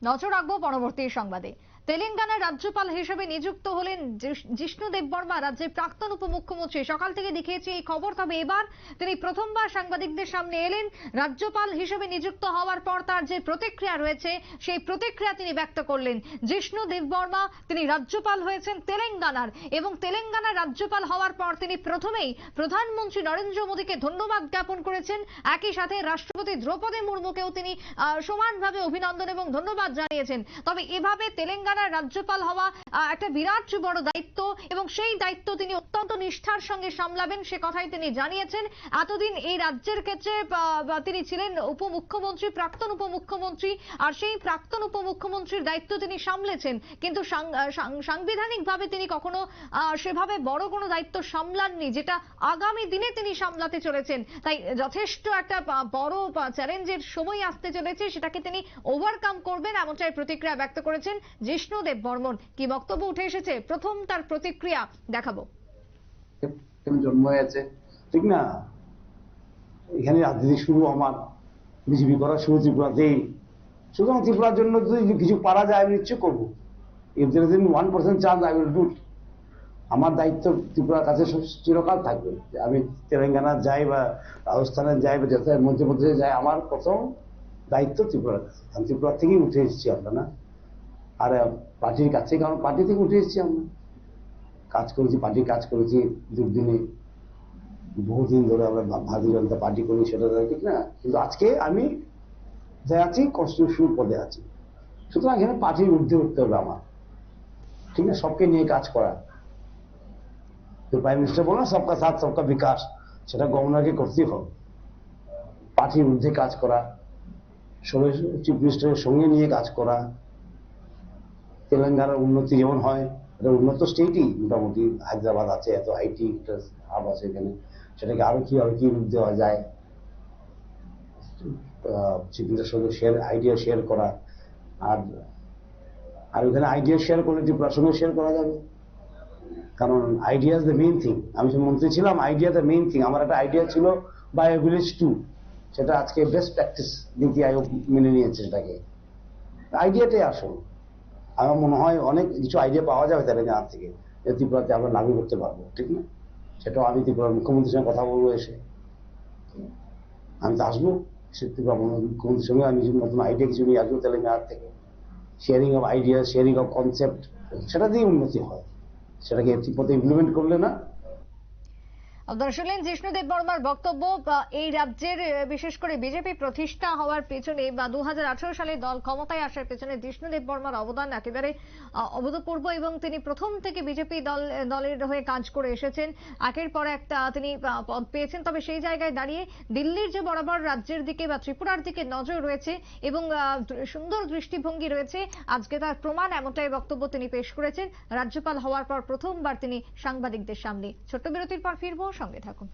নজর রাখবো পরবর্তী সংবাদে। তেলেঙ্গানার রাজ্যপাল হিসেবে নিযুক্ত হলেন জিষ্ণু দেববর্মা, রাজ্যের প্রাক্তন উপমুখ্যমন্ত্রী। সকাল থেকে দেখিয়েছি এই খবর, তবে এবার তিনি প্রথমবার সাংবাদিকদের সামনে এলেন। রাজ্যপাল হিসেবে নিযুক্ত হওয়ার পর তার যে প্রতিক্রিয়া রয়েছে সেই প্রতিক্রিয়া তিনি ব্যক্ত করলেন। জিষ্ণু দেববর্মা তিনি রাজ্যপাল হয়েছেন তেলেঙ্গানার, এবং তেলেঙ্গানার রাজ্যপাল হওয়ার পর তিনি প্রথমেই প্রধানমন্ত্রী নরেন্দ্র মোদীকে ধন্যবাদ জ্ঞাপন করেছেন। একই সাথে রাষ্ট্রপতি দ্রৌপদী মুর্মুকেও তিনি সমানভাবে অভিনন্দন এবং ধন্যবাদ জানিয়েছেন। তবে এভাবে তেলেঙ্গানার রাজ্যপাল হওয়া একটা বিরাট বড় দায়িত্ব, এবং সেই দায়িত্ব তিনি অত্যন্ত নিষ্ঠার সঙ্গে সামলাবেন সে কথাই তিনি জানিয়েছেন। এতদিন এই রাজ্যের ক্ষেত্রে তিনি ছিলেন উপমুখ্যমন্ত্রী, প্রাক্তন উপমুখ্যমন্ত্রী, আর সেই প্রাক্তন উপমুখ্যমন্ত্রীর দায়িত্ব তিনি সামলেছেন, কিন্তু সাংবিধানিকভাবে তিনি কখনো সেভাবে বড় কোনো দায়িত্ব সামলাননি, যেটা আগামী দিনে তিনি সামলাতে চলেছেন। তাই যথেষ্ট একটা বড় চ্যালেঞ্জের সময় আসতে চলেছে, সেটাকে তিনি ওভারকাম করবেন, এমনটাই প্রতিক্রিয়া ব্যক্ত করেছেন জিষ্ণু দেববর্মন। কি বক্তব্য উঠে এসেছে, প্রথম তার প্রতিক্রিয়া দেখাবো। জন্ম হয়েছে ঠিক না, এখানে রাজনীতি শুরু আমার বিজেপি করা শুরু ত্রিপুরাতেই। সুতরাং ত্রিপুরার জন্য যদি কিছু পারা যায় আমি নিশ্চয় করবো। If there is 1% chance I will do. আমার দায়িত্ব ত্রিপুরার কাছে চিরকাল থাকবে। আমি তেলেঙ্গানা যাই বা রাজস্থানে যাই বা যেতে মধ্যপ্রদেশে যাই, আমার প্রথম দায়িত্ব ত্রিপুরার কাছে। আমি ত্রিপুরা থেকেই উঠে এসেছি আমরা, না আর পার্টির কাছে, কারণ পার্টি থেকে উঠে এসেছি আমরা, কাজ করেছি, পার্টির কাজ করেছি দুর্দিনে, বহুদিন ধরে আমরা ভারতীয় জনতা পার্টি করি, সেটা ঠিক না। কিন্তু আজকে আমি যা আছি কনস্টিটিউশন পদে আছি, সুতরাং এখানে পার্টির ঊর্ধ্বে উঠতে হবে আমার, ঠিক না, সবকে নিয়ে কাজ করা। তো প্রাইম মিনিস্টার বলো না সবকা সাথ সবকা বিকাশ, সেটা গভর্নরকে করতেই হবে। পার্টির ঊর্ধ্বে কাজ করা, চিফ মিনিস্টারের সঙ্গে নিয়ে কাজ করা। তেলেঙ্গানার উন্নতি যেমন হয়, এটা উন্নত স্টেটই মোটামুটি, হায়দ্রাবাদ আছে, এত আইটি হাব আছে এখানে, সেটাকে আরো কিভাবে কি রূপ দেওয়া যায়, চিফ মিনিস্টারের সঙ্গে আইডিয়া শেয়ার করা। আর ওখানে আইডিয়া শেয়ার করলে ত্রিপুরার সঙ্গে শেয়ার করা যাবে, কারণ idea is the main thing. আমি মন্ত্রী ছিলাম, আইডিয়া দ্য মেইন থিং। আমার একটা আইডিয়া ছিল বাই এ ভিলেজ টু, সেটা আজকে বেস্ট প্র্যাকটিস নীতি আয়োগ মেনে নিয়েছে সেটাকে। আইডিয়াটাই আসল। আমার মনে হয় অনেক কিছু আইডিয়া পাওয়া যাবে তেলেঙ্গানা থেকে, ত্রিপুরাতে আমরা লাগু করতে পারবো, ঠিক না। সেটাও আমি ত্রিপুরার মুখ্যমন্ত্রীর সঙ্গে কথা বলবো এসে। আমি তো আসবো ত্রিপুরা মুখ্যমন্ত্রীর সঙ্গে, আমি নতুন আইডিয়া কিছু নিয়ে আসবো তেলেঙ্গানা থেকে। Sharing of idea, sharing of concept, সেটা দিয়ে উন্নতি হয়, সেটাকে ঠিকমতো ইমপ্লিমেন্ট করলে না। দর্শকলেন জিষ্ণু দেববর্মার বক্তব্য। এই রাজ্যের বিশেষ করে বিজেপি প্রতিষ্ঠা হওয়ার পেছনে বা 2018 সালে দল ক্ষমতায় আসার পেছনে জিষ্ণু দেববর্মার অবদান একেবারে অভূতপূর্ব, এবং তিনি প্রথম থেকে বিজেপি দলের হয়ে কাজ করে এসেছেন। একের পর একটা তিনি পদ পেয়েছেন। তবে সেই জায়গায় দাঁড়িয়ে দিল্লির যে বরাবর রাজ্যের দিকে বা ত্রিপুরার দিকে নজর রয়েছে এবং সুন্দর দৃষ্টিভঙ্গি রয়েছে, আজকে তার প্রমাণ, এমনটাই বক্তব্য তিনি পেশ করেছেন রাজ্যপাল হওয়ার পর প্রথমবার তিনি সাংবাদিকদের সামনে। ছোট্ট বিরতির পর ফিরবো, সঙ্গে থাকুন।